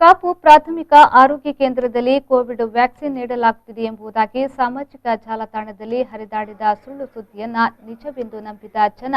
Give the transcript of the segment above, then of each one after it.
ಕಾಪು ಪ್ರಾಥಮಿಕ ಆರೋಗ್ಯ ಕೇಂದ್ರದಲ್ಲಿ ಕೋವಿಡ್ ವ್ಯಾಕ್ಸಿನ್ ನೀಡಲಾಗುತ್ತಿದೆ ಎಂಬುದಾಗಿ ಸಾಮಾಜಿಕ ಜಾಲತಾಣದಲ್ಲಿ ಹರಿದಾಡಿದ ಸುಳ್ಳು ಸುದ್ದಿಯನ್ನ ನಿಜವೆಂದು ನಂಬಿದ ಜನ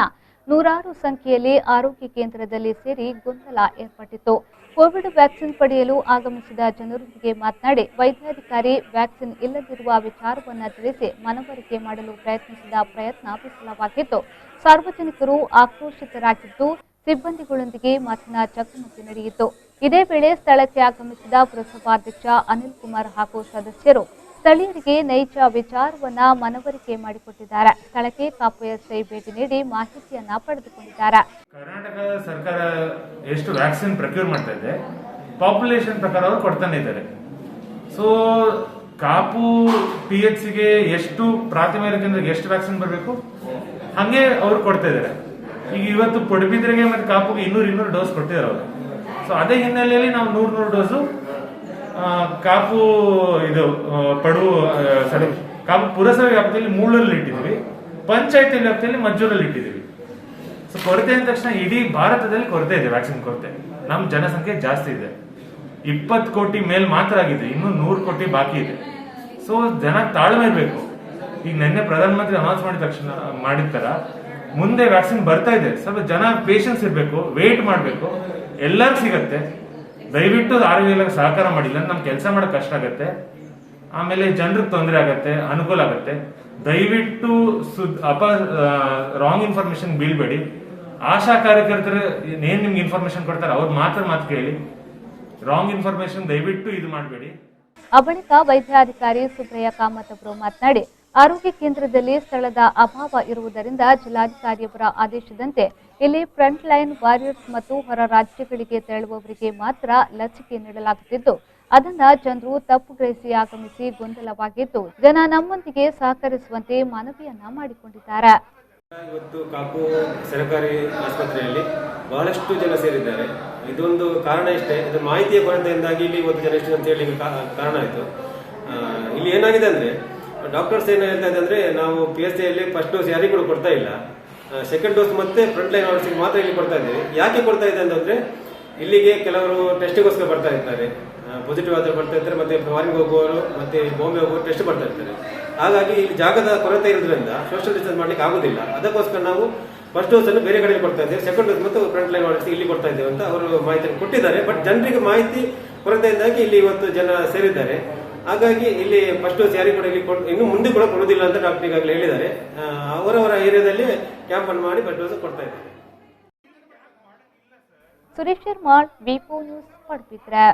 ನೂರಾರು ಸಂಖ್ಯೆಯಲ್ಲಿ ಆರೋಗ್ಯ ಕೇಂದ್ರದಲ್ಲಿ ಸೇರಿ ಗೊಂದಲ ಏರ್ಪಟ್ಟಿತು. ಕೋವಿಡ್ ವ್ಯಾಕ್ಸಿನ್ ಪಡೆಯಲು ಆಗಮಿಸಿದ ಜನರೊಂದಿಗೆ ಮಾತನಾಡಿ ವೈದ್ಯಾಧಿಕಾರಿ ವ್ಯಾಕ್ಸಿನ್ ಇಲ್ಲದಿರುವ ವಿಚಾರವನ್ನು ತಿಳಿಸಿ ಮನವರಿಕೆ ಮಾಡಲು ಪ್ರಯತ್ನಿಸಿದ ಪ್ರಯತ್ನ ವಿಫಲವಾಗಿತ್ತು. ಸಾರ್ವಜನಿಕರು ಆಕ್ರೋಶಿತರಾಗಿದ್ದು ಸಿಬ್ಬಂದಿಗಳೊಂದಿಗೆ ಮಾತಿನ ಚಕಮಕಿ ನಡೆಯಿತು. ಇದೇ ವೇಳೆ ಸ್ಥಳಕ್ಕೆ ಆಗಮಿಸಿದ ಪುರಸಭಾಧ್ಯಕ್ಷ ಅನಿಲ್ ಕುಮಾರ್ ಹಾಗೂ ಸದಸ್ಯರು ಸ್ಥಳೀಯರಿಗೆ ನೈಜ ವಿಚಾರವನ್ನ ಮನವರಿಕೆ ಮಾಡಿಕೊಟ್ಟಿದ್ದಾರೆ. ಸ್ಥಳಕ್ಕೆ ಕಾಪು ಎಸ್ಐ ಭೇಟಿ ನೀಡಿ ಮಾಹಿತಿಯನ್ನ ಪಡೆದುಕೊಂಡಿದ್ದಾರೆ. ಕರ್ನಾಟಕ ಸರ್ಕಾರ ಎಷ್ಟು ವ್ಯಾಕ್ಸಿನ್ ಪ್ರೊಕ್ಯೂರ್ ಮಾಡ್ತಾ ಇದೆ ಪಾಪ್ಯುಲೇಷನ್ ಪ್ರಕಾರ ಅವರು ಕೊಡ್ತಾನೆ ಇದ್ದಾರೆ. ಸೊ ಕಾಪು PHCಗೆ ಎಷ್ಟು ಪ್ರಾಥಮಿಕ ಕೇಂದ್ರಕ್ಕೆ ಎಷ್ಟು ವ್ಯಾಕ್ಸಿನ್ ಬರಬೇಕು ಹಂಗೆ ಅವ್ರು ಕೊಡ್ತಾ ಇದ್ದಾರೆ. ಈಗ ಇವತ್ತು ಪಡುಬಿದ್ರೆಗೆ ಮತ್ತೆ ಕಾಪುಗೆ 200 ಡೋಸ್ ಕೊಟ್ಟಿದ್ದಾರೆ ಅವರು. ಸೊ ಅದೇ ಹಿನ್ನೆಲೆಯಲ್ಲಿ ನಾವು 100 ಡೋಸು ಕಾಪು ಇದು ಕಾಪು ಪುರಸಭೆ ವ್ಯಾಪ್ತಿಯಲ್ಲಿ ಮೂಳರಲ್ಲಿ ಇಟ್ಟಿದ್ದೀವಿ, ಪಂಚಾಯತಿ ವ್ಯಾಪ್ತಿಯಲ್ಲಿ ಮಜ್ಜೂರಲ್ಲಿ ಇಟ್ಟಿದ್ದೀವಿ. ಸೊ ಕೊರತೆ ಅಂದ ತಕ್ಷಣ ಇಡೀ ಭಾರತದಲ್ಲಿ ಕೊರತೆ ಇದೆ, ವ್ಯಾಕ್ಸಿನ್ ಕೊರತೆ. ನಮ್ಮ ಜನಸಂಖ್ಯೆ ಜಾಸ್ತಿ ಇದೆ, 20 ಕೋಟಿ ಮೇಲ್ ಮಾತ್ರ ಆಗಿದೆ, ಇನ್ನೂ 100 ಕೋಟಿ ಬಾಕಿ ಇದೆ. ಸೊ ಜನ ತಾಳ್ಮೆ ಇರಬೇಕು. ಈಗ ನಿನ್ನೆ ಪ್ರಧಾನಮಂತ್ರಿ ಅನೌನ್ಸ್ ಮಾಡಿದ ತರ ಮುಂದೆ ವ್ಯಾಕ್ಸಿನ್ ಬರ್ತಾ ಇದೆ, ಸ್ವಲ್ಪ ಜನ ಪೇಷನ್ಸ್ ಇರಬೇಕು, ವೇಟ್ ಮಾಡಬೇಕು, ಎಲ್ಲರಿಗೂ ಸಿಗತ್ತೆ. ದಯವಿಟ್ಟು ಆರೋಗ್ಯ ಇಲಾಖೆ ಸಹಕಾರ ಮಾಡಿಲ್ಲ ನಮ್ ಕೆಲಸ ಮಾಡಕ್ ಕಷ್ಟ ಆಗತ್ತೆ, ಆಮೇಲೆ ಜನರಿಗೆ ತೊಂದರೆ ಆಗತ್ತೆ, ಅನುಕೂಲ ಆಗತ್ತೆ. ದಯವಿಟ್ಟು ರಾಂಗ್ ಇನ್ಫಾರ್ಮೇಶನ್ ಬೀಳ್ಬೇಡಿ. ಆಶಾ ಕಾರ್ಯಕರ್ತರು ಏನ್ ನಿಮ್ಗೆ ಇನ್ಫಾರ್ಮೇಶನ್ ಕೊಡ್ತಾರೆ ಅವ್ರ ಮಾತು ಕೇಳಿ. ರಾಂಗ್ ಇನ್ಫಾರ್ಮೇಶನ್ ದಯವಿಟ್ಟು ಇದು ಮಾಡಬೇಡಿ. ಆ ಬಳಿಕ ವೈದ್ಯಾಧಿಕಾರಿ ಸುಬ್ರಯ್ಯ ಕಾಮತ್ ಅವರು ಮಾತನಾಡಿ ಆರೋಗ್ಯ ಕೇಂದ್ರದಲ್ಲಿ ಸ್ಥಳದ ಅಭಾವ ಇರುವುದರಿಂದ ಜಿಲ್ಲಾಧಿಕಾರಿಯವರ ಆದೇಶದಂತೆ ಇಲ್ಲಿ ಫ್ರಂಟ್ ಲೈನ್ ವಾರಿಯರ್ಸ್ ಮತ್ತು ಹೊರ ರಾಜ್ಯಗಳಿಗೆ ತೆರಳುವವರಿಗೆ ಮಾತ್ರ ಲಸಿಕೆ ನೀಡಲಾಗುತ್ತಿದ್ದು ಅದನ್ನ ಜನರು ತಪ್ಪು ಗ್ರಹಿಸಿ ಆಗಮಿಸಿ ಗೊಂದಲವಾಗಿದ್ದು ಜನ ನಮ್ಮೊಂದಿಗೆ ಸಹಕರಿಸುವಂತೆ ಮನವಿಯನ್ನ ಮಾಡಿಕೊಂಡಿದ್ದಾರೆ. ಇವತ್ತು ಕಾಪು ಸರ್ಕಾರಿ ಆಸ್ಪತ್ರೆಯಲ್ಲಿ ಬಹಳಷ್ಟು ಜನ ಸೇರಿದ್ದಾರೆ. ಇದೊಂದು ಕಾರಣ ಇಷ್ಟೇ, ಇದರ ಮಾಹಿತಿಯ ಕೊರತೆಯಿಂದಾಗಿ ಇಲ್ಲಿ ಇವತ್ತು ಜನ ಎಷ್ಟು ಅಂತ ಹೇಳಿ ಕಾರಣ ಆಯಿತು. ಇಲ್ಲಿ ಏನಾಗಿದೆ ಅಂದ್ರೆ ಡಾಕ್ಟರ್ಸ್ ಏನು ಹೇಳ್ತಾ ಇದೆ ಅಂದ್ರೆ ನಾವು PHCಯಲ್ಲಿ ಫಸ್ಟ್ ಡೋಸ್ ಯಾರಿಗೂ ಕೂಡ ಕೊಡ್ತಾ ಇಲ್ಲ, ಸೆಕೆಂಡ್ ಡೋಸ್ ಮತ್ತೆ ಫ್ರಂಟ್ ಲೈನ್ ಅವರ್ಸಿಗೆ ಮಾತ್ರ ಇಲ್ಲಿ ಕೊಡ್ತಾ ಇದ್ದೀವಿ. ಯಾಕೆ ಕೊಡ್ತಾ ಇದೆ ಅಂತಂದ್ರೆ ಇಲ್ಲಿಗೆ ಕೆಲವರು ಟೆಸ್ಟಿಗೋಸ್ಕರ ಬರ್ತಾ ಇರ್ತಾರೆ, ಪಾಸಿಟಿವ್ ಆದ್ರೆ ಬರ್ತಾ ಇರ್ತಾರೆ, ಮತ್ತೆ ಫಾರಿನ್ ಹೋಗುವವರು ಮತ್ತೆ ಬಾಂಬೆ ಹೋಗುವವರು ಟೆಸ್ಟ್ ಬರ್ತಾ ಇರ್ತಾರೆ. ಹಾಗಾಗಿ ಇಲ್ಲಿ ಜಾಗದ ಕೊರತೆ ಇರೋದ್ರಿಂದ ಸೋಷಿಯಲ್ ಡಿಸ್ಟೆನ್ಸ್ ಮಾಡ್ಲಿಕ್ಕೆ ಆಗುದಿಲ್ಲ. ಅದಕ್ಕೋಸ್ಕರ ನಾವು ಫಸ್ಟ್ ಡೋಸ್ ಅನ್ನು ಬೇರೆ ಕಡೆ ಕೊಡ್ತಾ ಇದ್ದೇವೆ, ಸೆಕೆಂಡ್ ಡೋಸ್ ಮತ್ತು ಫ್ರಂಟ್ ಲೈನ್ ಅವರ್ಸ್ ಇಲ್ಲಿ ಕೊಡ್ತಾ ಇದ್ದೇವೆ ಅಂತ ಅವರು ಮಾಹಿತಿ ಕೊಟ್ಟಿದ್ದಾರೆ. ಬಟ್ ಜನರಿಗೆ ಮಾಹಿತಿ ಕೊರತೆಯಿಂದಾಗಿ ಇಲ್ಲಿ ಇವತ್ತು ಜನ ಸೇರಿದ್ದಾರೆ. ಹಾಗಾಗಿ ಇಲ್ಲಿ ಫಸ್ಟ್ ಡೋಸ್ ಯಾರಿಗೂ ಕೂಡ ಇಲ್ಲಿ ಇನ್ನು ಮುಂದೆ ಕೂಡ ಕೊಡುವುದಿಲ್ಲ ಅಂತ ಡಾಕ್ಟರ್ ಈಗಾಗಲೇ ಹೇಳಿದ್ದಾರೆ. ಅವರವರ ಏರಿಯಾದಲ್ಲಿ ಕ್ಯಾಂಪ್ ಅನ್ನು ಮಾಡಿ ಫಸ್ಟ್ ಡೋಸ್ ಕೊಡ್ತಾ ಇದ್ದಾರೆ. ಸುರೇಶ್ ಶರ್ಮಾ, ವಿಪೋ ನ್ಯೂಸ್, ಪಡುಬಿದ್ರೆ.